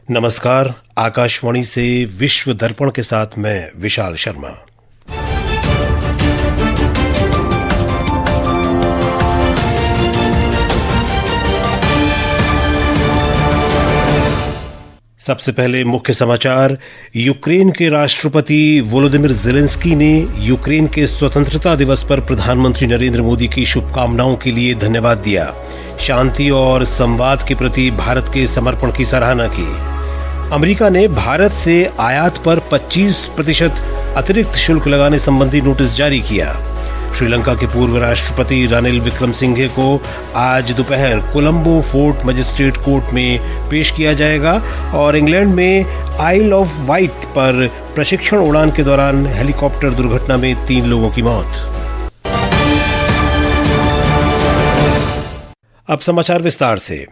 नमस्कार। आकाशवाणी से विश्व दर्पण के साथ मैं विशाल शर्मा। सबसे पहले मुख्य समाचार। यूक्रेन के राष्ट्रपति वोलोदिमिर ज़ेलेंस्की ने यूक्रेन के स्वतंत्रता दिवस पर प्रधानमंत्री नरेंद्र मोदी की शुभकामनाओं के लिए धन्यवाद दिया। शांति और संवाद के प्रति भारत के समर्पण की सराहना की। अमेरिका ने भारत से आयात पर 25% अतिरिक्त शुल्क लगाने संबंधी नोटिस जारी किया। श्रीलंका के पूर्व राष्ट्रपति रानिल विक्रमसिंघे को आज दोपहर कोलंबो फोर्ट मजिस्ट्रेट कोर्ट में पेश किया जाएगा और इंग्लैंड में आइल ऑफ वाइट पर प्रशिक्षण उड़ान के दौरान हेलीकॉप्टर दुर्घटना में 3 लोगों की मौत। अब समाचार विस्तार से।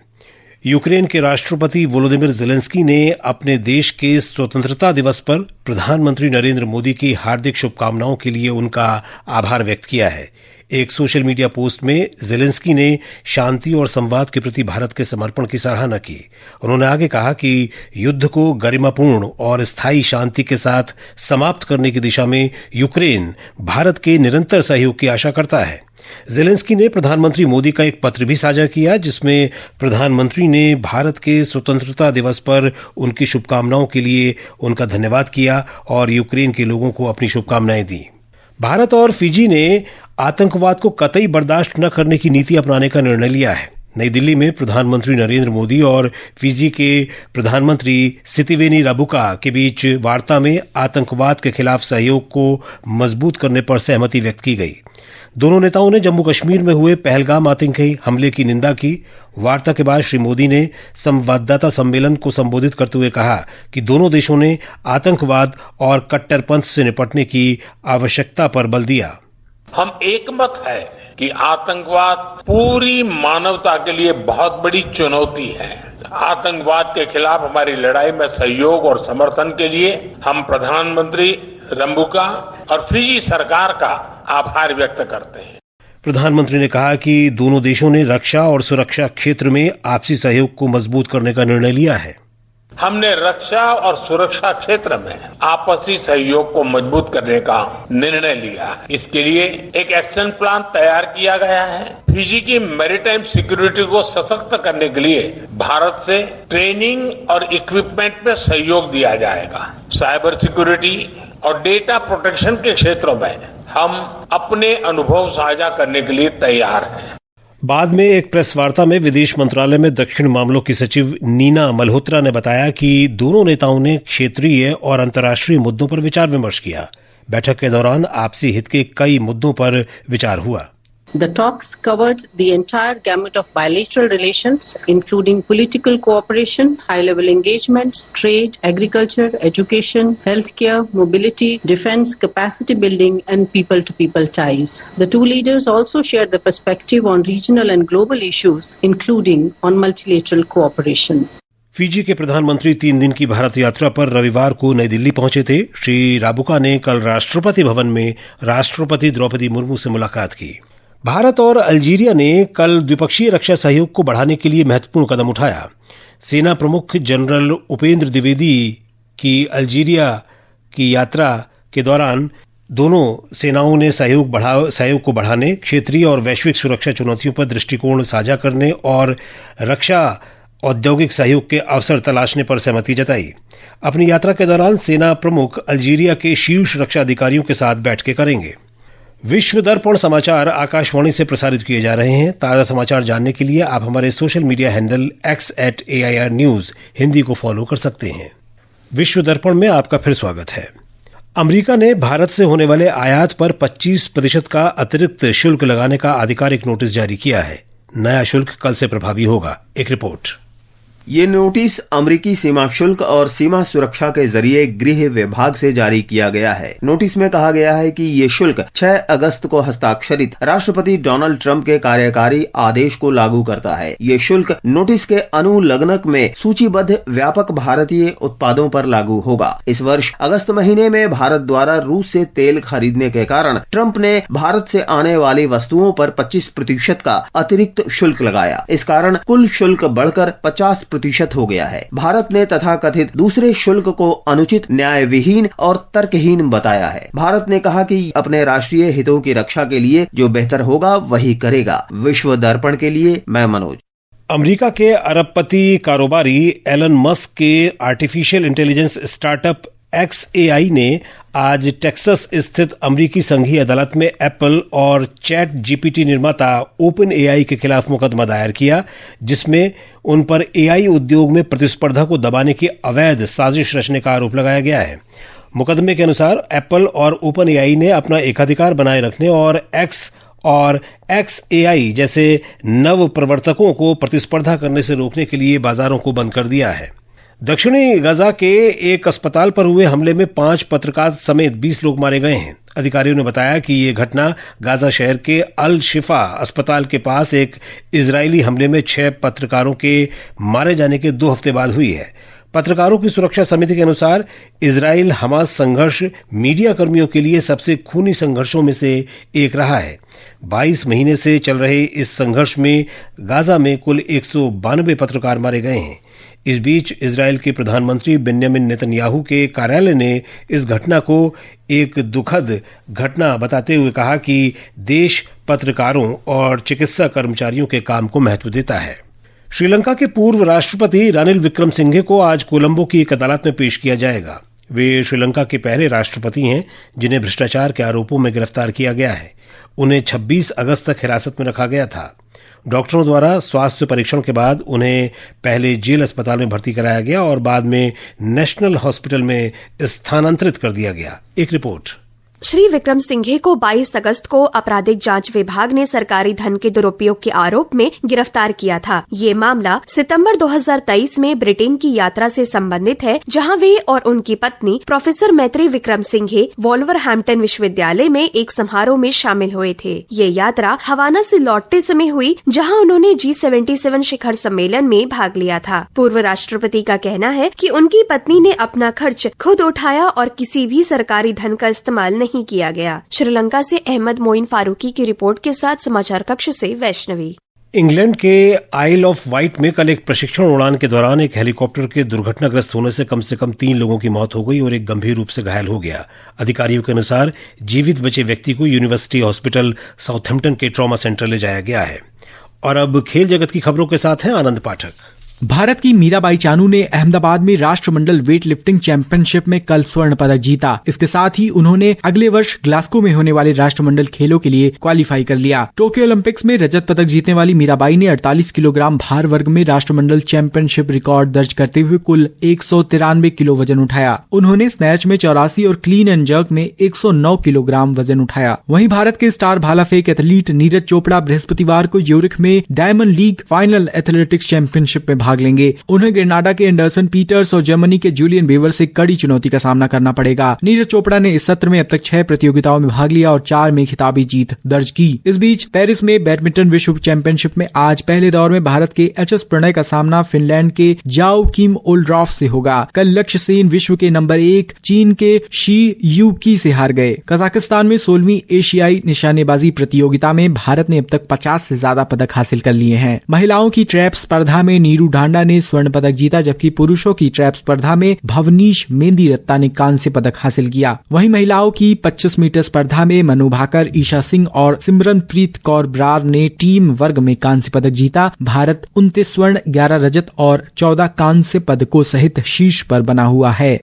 यूक्रेन के राष्ट्रपति वोलोदिमिर ज़ेलेंस्की ने अपने देश के स्वतंत्रता दिवस पर प्रधानमंत्री नरेंद्र मोदी की हार्दिक शुभकामनाओं के लिए उनका आभार व्यक्त किया है। एक सोशल मीडिया पोस्ट में ज़ेलेंस्की ने शांति और संवाद के प्रति भारत के समर्पण की सराहना की। उन्होंने आगे कहा कि युद्ध को गरिमापूर्ण और स्थायी शांति के साथ समाप्त करने की दिशा में यूक्रेन भारत के निरंतर सहयोग की आशा करता है। ज़ेलेंस्की ने प्रधानमंत्री मोदी का एक पत्र भी साझा किया, जिसमें प्रधानमंत्री ने भारत के स्वतंत्रता दिवस पर उनकी शुभकामनाओं के लिए उनका धन्यवाद किया और यूक्रेन के लोगों को अपनी शुभकामनाएं दी। भारत और फिजी ने आतंकवाद को कतई बर्दाश्त न करने की नीति अपनाने का निर्णय लिया है। नई दिल्ली में प्रधानमंत्री नरेंद्र मोदी और फिजी के प्रधानमंत्री सितिवेनी राबुका के बीच वार्ता में आतंकवाद के खिलाफ सहयोग को मजबूत करने पर सहमति व्यक्त की गई। दोनों नेताओं ने जम्मू कश्मीर में हुए पहलगाम आतंकी हमले की निंदा की। वार्ता के बाद श्री मोदी ने संवाददाता सम्मेलन को संबोधित करते हुए कहा कि दोनों देशों ने आतंकवाद और कट्टरपंथ से निपटने की आवश्यकता पर बल दिया। हम एकमत है कि आतंकवाद पूरी मानवता के लिए बहुत बड़ी चुनौती है। आतंकवाद के खिलाफ हमारी लड़ाई में सहयोग और समर्थन के लिए हम प्रधानमंत्री रंबुका और फिजी सरकार का आभार व्यक्त करते हैं। प्रधानमंत्री ने कहा कि दोनों देशों ने रक्षा और सुरक्षा क्षेत्र में आपसी सहयोग को मजबूत करने का निर्णय लिया है। हमने रक्षा और सुरक्षा क्षेत्र में आपसी सहयोग को मजबूत करने का निर्णय लिया है। इसके लिए एक एक्शन प्लान तैयार किया गया है। फिजी की मैरीटाइम सिक्योरिटी को सशक्त करने के लिए भारत से ट्रेनिंग और इक्विपमेंट में सहयोग दिया जाएगा। साइबर सिक्योरिटी और डेटा प्रोटेक्शन के क्षेत्रों में हम अपने अनुभव साझा करने के लिए तैयार हैं। बाद में एक प्रेस वार्ता में विदेश मंत्रालय में दक्षिण मामलों की सचिव नीना मल्होत्रा ने बताया कि दोनों नेताओं ने क्षेत्रीय और अंतर्राष्ट्रीय मुद्दों पर विचार विमर्श किया। बैठक के दौरान आपसी हित के कई मुद्दों पर विचार हुआ। The talks covered the entire gamut of bilateral relations, including political cooperation, high-level engagements, trade, agriculture, education, healthcare, mobility, defense, capacity building, and people-to-people ties. The two leaders also shared the perspective on regional and global issues, including on multilateral cooperation. Fiji के प्रधानमंत्री 3 दिन की भारत यात्रा पर रविवार को नई दिल्ली पहुंचे थे। श्री राबुका ने कल राष्ट्रपति भवन में राष्ट्रपति द्रौपदी मुर्मू से मुलाकात की। भारत और अल्जीरिया ने कल द्विपक्षीय रक्षा सहयोग को बढ़ाने के लिए महत्वपूर्ण कदम उठाया। सेना प्रमुख जनरल उपेंद्र द्विवेदी की अल्जीरिया की यात्रा के दौरान दोनों सेनाओं ने सहयोग को बढ़ाने, क्षेत्रीय और वैश्विक सुरक्षा चुनौतियों पर दृष्टिकोण साझा करने और रक्षा औद्योगिक सहयोग के अवसर तलाशने पर सहमति जताई। अपनी यात्रा के दौरान सेना प्रमुख अल्जीरिया के शीर्ष रक्षा अधिकारियों के साथ बैठकें करेंगे। विश्व दर्पण समाचार आकाशवाणी से प्रसारित किए जा रहे हैं। ताज़ा समाचार जानने के लिए आप हमारे social media handle x@AIR News Hindi को फॉलो कर सकते हैं। विश्व दर्पण में आपका फिर स्वागत है। अमेरिका ने भारत से होने वाले आयात पर 25% का अतिरिक्त शुल्क लगाने का आधिकारिक नोटिस जारी किया है। नया शुल्क कल से प्रभावी होगा। एक रिपोर्ट। ये नोटिस अमेरिकी सीमा शुल्क और सीमा सुरक्षा के जरिए गृह विभाग से जारी किया गया है। नोटिस में कहा गया है कि ये शुल्क 6 अगस्त को हस्ताक्षरित राष्ट्रपति डोनाल्ड ट्रंप के कार्यकारी आदेश को लागू करता है। ये शुल्क नोटिस के अनुलग्नक में सूचीबद्ध व्यापक भारतीय उत्पादों पर लागू होगा। इस वर्ष अगस्त महीने में भारत द्वारा रूस से तेल खरीदने के कारण ट्रंप ने भारत से आने वाली वस्तुओं पर 25% का अतिरिक्त शुल्क लगाया। इस कारण कुल शुल्क बढ़कर 50% 50% हो गया है। भारत ने तथाकथित दूसरे शुल्क को अनुचित, न्याय विहीन और तर्कहीन बताया है। भारत ने कहा कि अपने राष्ट्रीय हितों की रक्षा के लिए जो बेहतर होगा वही करेगा। विश्व दर्पण के लिए मैं मनोज। अमेरिका के अरबपति कारोबारी एलन मस्क के आर्टिफिशियल इंटेलिजेंस स्टार्टअप XAI ने आज टेक्सास स्थित अमेरिकी संघीय अदालत में एप्पल और चैट जीपीटी निर्माता ओपन AI के खिलाफ मुकदमा दायर किया, जिसमें उन पर AI उद्योग में प्रतिस्पर्धा को दबाने की अवैध साजिश रचने का आरोप लगाया गया है। मुकदमे के अनुसार एप्पल और ओपन AI ने अपना एकाधिकार बनाए रखने और X और XAI जैसे नव प्रवर्तकों को प्रतिस्पर्धा करने से रोकने के लिए बाजारों को बंद कर दिया है। दक्षिणी गजा के एक अस्पताल पर हुए हमले में 5 पत्रकार समेत 20 लोग मारे गए हैं। अधिकारियों ने बताया कि ये घटना गाजा शहर के अल शिफा अस्पताल के पास एक इजरायली हमले में 6 पत्रकारों के मारे जाने के 2 हफ्ते बाद हुई है। पत्रकारों की सुरक्षा समिति के अनुसार इजराइल हमास संघर्ष मीडिया कर्मियों के लिए सबसे खूनी संघर्षों में से एक रहा है। 22 महीने से चल रहे इस संघर्ष में गाजा में कुल 192 पत्रकार मारे गए हैं। इस बीच इजराइल के प्रधानमंत्री बेन्यामिन नेतन्याहू के कार्यालय ने इस घटना को एक दुखद घटना बताते हुए कहा कि देश पत्रकारों और चिकित्सा कर्मचारियों के काम को महत्व देता है। श्रीलंका के पूर्व राष्ट्रपति रानिल विक्रमसिंघे को आज कोलंबो की एक अदालत में पेश किया जाएगा। वे श्रीलंका के पहले राष्ट्रपति हैं जिन्हें भ्रष्टाचार के आरोपों में गिरफ्तार किया गया है। उन्हें 26 अगस्त तक हिरासत में रखा गया था। डॉक्टरों द्वारा स्वास्थ्य परीक्षण के बाद उन्हें पहले जेल अस्पताल में भर्ती कराया गया और बाद में नेशनल हॉस्पिटल में स्थानांतरित कर दिया गया। एक रिपोर्ट। श्री विक्रमसिंघे को 22 अगस्त को आपराधिक जांच विभाग ने सरकारी धन के दुरुपयोग के आरोप में गिरफ्तार किया था। ये मामला सितंबर 2023 में ब्रिटेन की यात्रा से संबंधित है, जहां वे और उनकी पत्नी प्रोफेसर मैत्री विक्रमसिंघे वोल्वरहैम्पटन विश्वविद्यालय में एक समारोह में शामिल हुए थे। ये यात्रा हवाना से लौटते समय हुई, जहां उन्होंने G77 शिखर सम्मेलन में भाग लिया था। पूर्व राष्ट्रपति का कहना है कि उनकी पत्नी ने अपना खर्च खुद उठाया और किसी भी सरकारी धन का इस्तेमाल नहीं किया गया। श्रीलंका से अहमद मोइन फारूकी की रिपोर्ट के साथ समाचार कक्ष से वैष्णवी। इंग्लैंड के आइल ऑफ वाइट में कल एक प्रशिक्षण उड़ान के दौरान एक हेलीकॉप्टर के दुर्घटनाग्रस्त होने से कम 3 लोगों की मौत हो गई और एक गंभीर रूप से घायल हो गया। अधिकारियों के अनुसार जीवित बचे व्यक्ति को यूनिवर्सिटी हॉस्पिटल साउथहैम्पटन के ट्रॉमा सेंटर ले जाया गया है। और अब खेल जगत की खबरों के साथ हैं आनंद पाठक। भारत की मीराबाई चानू ने अहमदाबाद में राष्ट्रमंडल वेट लिफ्टिंग चैंपियनशिप में कल स्वर्ण पदक जीता। इसके साथ ही उन्होंने अगले वर्ष ग्लासगो में होने वाले राष्ट्रमंडल खेलों के लिए क्वालिफाई कर लिया। टोक्यो ओलंपिक्स में रजत पदक जीतने वाली मीराबाई ने 48 किलोग्राम भार वर्ग में राष्ट्रमंडल चैंपियनशिप रिकॉर्ड दर्ज करते हुए कुल 193 किलो वजन उठाया। उन्होंने स्नैच में 84 और क्लीन एंड जर्क में 109 किलोग्राम वजन उठाया। वहीं भारत के स्टार भाला फेंक एथलीट नीरज चोपड़ा बृहस्पतिवार को यूरिख में diamond league final athletics championship में भाग लेंगे। उन्हें ग्रेनाडा के एंडरसन पीटर्स और जर्मनी के जूलियन बेवर से कड़ी चुनौती का सामना करना पड़ेगा। नीरज चोपड़ा ने इस सत्र में अब तक 6 प्रतियोगिताओं में भाग लिया और 4 में खिताबी जीत दर्ज की। इस बीच पेरिस में बैडमिंटन विश्व चैंपियनशिप में आज पहले दौर में भारत के HS प्रणय का सामना फिनलैंड के जाओ किम ओल्ड्रॉफ से होगा। कल लक्ष्य सेन विश्व के नंबर 1 चीन के शी यूकी से हार गए। कजाकिस्तान में 16वीं एशियाई निशानेबाजी प्रतियोगिता में भारत ने अब तक 50 से ज्यादा पदक हासिल कर लिए हैं। महिलाओं की ट्रैप स्पर्धा में नीरू ढांडा ने स्वर्ण पदक जीता, जबकि पुरुषों की ट्रैप स्पर्धा में भवनीश मेहंदी रत्ता ने कांस्य पदक हासिल किया। वहीं महिलाओं की 25 मीटर स्पर्धा में मनु भाकर, ईशा सिंह और सिमरनप्रीत कौर बरार ने टीम वर्ग में कांस्य पदक जीता। भारत 29 स्वर्ण, 11 रजत और 14 कांस्य पदकों सहित शीर्ष पर बना हुआ है।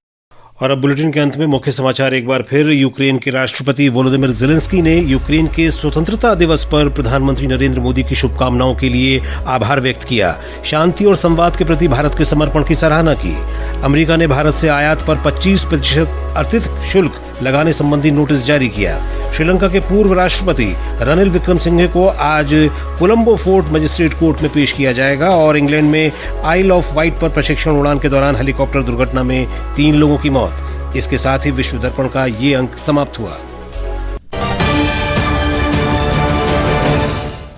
और अब बुलेटिन के अंत में मुख्य समाचार एक बार फिर। यूक्रेन के राष्ट्रपति वोलोदिमिर ज़ेलेंस्की ने यूक्रेन के स्वतंत्रता दिवस पर प्रधानमंत्री नरेंद्र मोदी की शुभकामनाओं के लिए आभार व्यक्त किया। शांति और संवाद के प्रति भारत के समर्पण की सराहना की। अमेरिका ने भारत से आयात पर 25% अतिरिक्त शुल्क लगाने संबंधी नोटिस जारी किया। श्रीलंका के पूर्व राष्ट्रपति रानिल विक्रमसिंघे को आज कोलंबो फोर्ट मजिस्ट्रेट कोर्ट में पेश किया जाएगा। और इंग्लैंड में आइल ऑफ वाइट पर प्रशिक्षण उड़ान के दौरान हेलीकॉप्टर दुर्घटना में 3 लोगों की मौत। इसके साथ ही विश्व दर्पण का ये अंक समाप्त हुआ।